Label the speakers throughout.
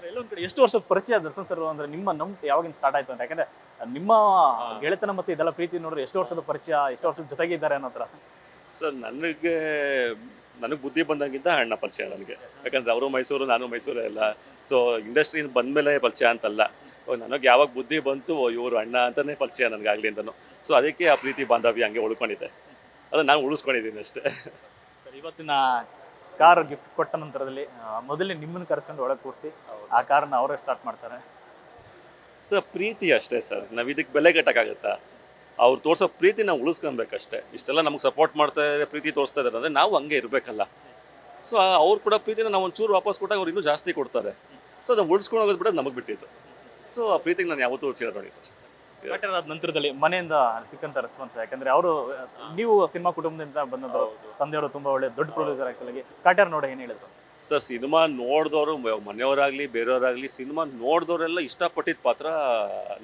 Speaker 1: ಎಲ್ಲೊಂದ್ ಕಡೆ ಎಷ್ಟು ವರ್ಷದ ಪರಿಚಯ ದರ್ಶನ್ ಸರ್ ಅಂದ್ರೆ ನಿಮ್ಮ ನಂಬಿಕೆ ಯಾವಾಗಿಂದ ಸ್ಟಾರ್ಟ್ ಆಯ್ತು ಅಂತ? ಯಾಕಂದ್ರೆ ನಿಮ್ಮ ಗೆಳೆತನ ಮತ್ತೆ ಇದೆಲ್ಲ ಪ್ರೀತಿ ನೋಡಿದ್ರೆ ಎಷ್ಟು ವರ್ಷದ ಪರಿಚಯ, ಎಷ್ಟು ವರ್ಷದ ಜೊತೆಗೆ ಇದ್ದಾರೆ ಅನ್ನೋ ಥರ.
Speaker 2: ಸರ್ ನನಗೆ ಬುದ್ಧಿ ಬಂದಂಗಿಂತ ಅಣ್ಣ ಪರಿಚಯ ನನಗೆ. ಯಾಕಂದರೆ ಅವರು ಮೈಸೂರು, ನಾನು ಮೈಸೂರೇ ಅಲ್ಲ. ಸೊ ಇಂಡಸ್ಟ್ರಿಯಿಂದ ಬಂದಮೇಲೆ ಪರಿಚಯ ಅಂತಲ್ಲ. ನನಗೆ ಯಾವಾಗ ಬುದ್ಧಿ ಬಂತು ಇವರು ಅಣ್ಣ ಅಂತಲೇ ಪರಿಚಯ ನನಗಾಗಲಿ ಅಂತಲೂ. ಸೊ ಅದಕ್ಕೆ ಆ ಪ್ರೀತಿ ಬಾಂಧವ್ಯ ಹಂಗೆ ಉಳ್ಕೊಂಡಿದೆ. ಅದನ್ನು ನಾನು ಉಳಿಸ್ಕೊಂಡಿದ್ದೀನಿ ಅಷ್ಟೇ.
Speaker 1: ಸರ್ ಇವತ್ತಿನ ಕಾರ್ ಗಿಫ್ಟ್ ಕೊಟ್ಟ ನಂತರದಲ್ಲಿ ಮೊದಲೇ ನಿಮ್ಮನ್ನು ಕರೆಸ್ಕೊಂಡು ಒಳಗೆ ಕೂರಿಸಿ ಆ ಕಾರ್ನ ಅವರೇ ಸ್ಟಾರ್ಟ್ ಮಾಡ್ತಾರೆ.
Speaker 2: ಸರ್ ಪ್ರೀತಿ ಅಷ್ಟೇ ಸರ್. ನಾವು ಇದಕ್ಕೆ ಬೆಲೆ ಕಟ್ಟೋಕ್ಕಾಗತ್ತಾ? ಅವ್ರು ತೋರಿಸೋ ಪ್ರೀತಿ ನಾವು ಉಳಿಸ್ಕೊಬೇಕಷ್ಟೇ. ಇಷ್ಟೆಲ್ಲ ನಮಗೆ ಸಪೋರ್ಟ್ ಮಾಡ್ತಾ ಇದ್ದಾರೆ, ಪ್ರೀತಿ ತೋರಿಸ್ತಾ ಇದ್ದಾರೆ ಅಂದರೆ ನಾವು ಹಂಗೆ ಇರಬೇಕಲ್ಲ. ಸೊ ಅವ್ರು ಕೂಡ ಪ್ರೀತಿನ ನಾವು ಒಂಚೂರು ವಾಪಸ್ ಕೊಟ್ಟಾಗ ಅವ್ರು ಇನ್ನೂ ಜಾಸ್ತಿ ಕೊಡ್ತಾರೆ. ಸೊ ಅದನ್ನು ಉಳಿಸ್ಕೊಂಡು ಹೋಗೋದು ಬಿಡೋದು ನಮಗೆ ಬಿಟ್ಟಿತ್ತು. ಸೊ ಆ ಪ್ರೀತಿಗೆ ನಾನು ಯಾವತ್ತೂ ಚಿರಋಣಿ ಸರ್.
Speaker 1: ಕಾಟೇರ್ ಆದ ನಂತರದಲ್ಲಿ ಮನೆಯಿಂದ ಸಿಕ್ಕಂತ ರೆಸ್ಪಾನ್ಸ್, ಯಾಕಂದ್ರೆ ಅವರು ನೀವು ಸಿನಿಮಾ ಕುಟುಂಬದಿಂದ ಬಂದದ್ದು, ತಂದೆಯವರು ತುಂಬಾ ಒಳ್ಳೆ ದೊಡ್ಡ ಪ್ರೊಡ್ಯೂಸರ್ ಆಕ್ಚುಲಿ. ಕಾಟೇರ್ ನೋಡಿ ಏನು ಹೇಳಿದ್ರು?
Speaker 2: ಸರ್ ಸಿನಿಮಾ ನೋಡಿದವರು, ಮನೆಯವರಾಗಲಿ ಬೇರೆಯವರಾಗಲಿ, ಸಿನಿಮಾ ನೋಡಿದವರೆಲ್ಲ ಇಷ್ಟಪಟ್ಟಿದ್ದ ಪಾತ್ರ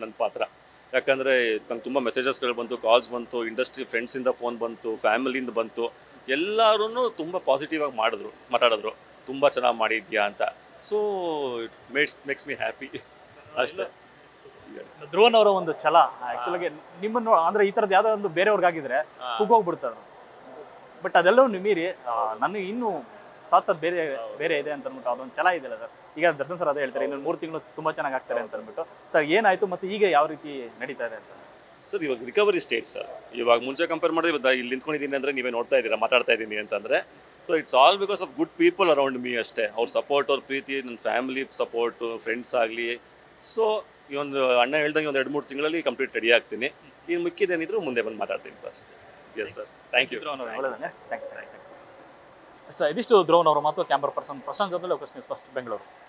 Speaker 2: ನನ್ನ ಪಾತ್ರ. ಯಾಕಂದರೆ ನಂಗೆ ತುಂಬ ಮೆಸೇಜಸ್ಗಳು ಬಂತು, ಕಾಲ್ಸ್ ಬಂತು, ಇಂಡಸ್ಟ್ರಿ ಫ್ರೆಂಡ್ಸಿಂದ ಫೋನ್ ಬಂತು, ಫ್ಯಾಮಿಲಿಯಿಂದ ಬಂತು. ಎಲ್ಲರೂ ತುಂಬ ಪಾಸಿಟಿವ್ ಆಗಿ ಮಾತಾಡಿದ್ರು, ತುಂಬ ಚೆನ್ನಾಗಿ ಮಾಡಿದ್ಯಾ ಅಂತ. So it makes me happy ಅಷ್ಟೇ.
Speaker 1: ಧ್ರುವನ್ ಅವರ ಒಂದು ಛಲ ಆಕ್ಚುಲಿ ನಿಮ್ಮನ್ನು ಅಂದ್ರೆ ಈ ಥರದ್ದು ಯಾವುದೋ ಒಂದು ಬೇರೆಯವ್ರಿಗಾಗಿದ್ರೆ ಕುಗ್ಗೋಗ್ಬಿಡ್ತಾರೆ. ಬಟ್ ಅದೆಲ್ಲವೂ ಮೀರಿ ನನಗೆ ಇನ್ನೂ ಸಾಥ್ ಬೇರೆ ಬೇರೆ ಇದೆ ಅಂತ ಅಂದ್ಬಿಟ್ಟು ಅದೊಂದು ಛಲ ಇದೆಯಲ್ಲ ಸರ್. ಈಗ ದರ್ಶನ್ ಸರ್ ಅದೇ ಹೇಳ್ತಾರೆ, ಇನ್ನೊಂದು 3 ತಿಂಗಳು ತುಂಬ ಚೆನ್ನಾಗಿ ಆಗ್ತಾರೆ ಅಂತ ಅಂದ್ಬಿಟ್ಟು. ಸರ್ ಏನಾಯಿತು ಮತ್ತು ಈಗ ಯಾವ ರೀತಿ ನಡೀತಾ ಇದೆ ಅಂತ?
Speaker 2: ಸರ್ ಇವಾಗ ರಿಕವರಿ ಸ್ಟೇಜ್ ಸರ್. ಇವಾಗ ಮುಂಚೆ ಕಂಪೇರ್ ಮಾಡಿದ್ರೆ ಇಲ್ಲಿ ನಿಂತ್ಕೊಂಡಿದ್ದೀನಿ ಅಂದರೆ ನೀವೇ ನೋಡ್ತಾ ಇದ್ದೀರಾ, ಮಾತಾಡ್ತಾ ಇದ್ದೀನಿ ಅಂತಂದರೆ. So it's all because of good people around me ಅಷ್ಟೇ. ಅವ್ರ ಸಪೋರ್ಟ್, ಅವ್ರ ಪ್ರೀತಿ, ನನ್ನ ಫ್ಯಾಮಿಲಿ ಸಪೋರ್ಟು, ಫ್ರೆಂಡ್ಸ್ ಆಗಲಿ. ಸೊ ಈ ಒಂದು ಅಣ್ಣ ಹೇಳ್ದಂಗೆ ಒಂದು 2-3 ತಿಂಗಳಲ್ಲಿ ಕಂಪ್ಲೀಟ್ ರೆಡಿ ಆಗ್ತೀನಿ. ಇನ್ನು ಮಿಕ್ಕಿದೇನಿದ್ರು ಮುಂದೆ ಬಂದು ಮಾತಾಡ್ತೀನಿ sir. Yes sir, thank you.
Speaker 1: ಒಳ್ಳೆಯದೇ, ಥ್ಯಾಂಕ್ ಯು. ಸರ್ ಇದಿಷ್ಟು ಧ್ರುವನ್ ಅವರ ಮಾತು. ಕ್ಯಾಮ್ರಾ ಪರ್ಸನ್ ಪ್ರಶಾಂತ್ ಜೊತೆ ಲೋಕಸ್ ನ್ಯೂಸ್ ಫಸ್ಟ್ ಬೆಂಗಳೂರು.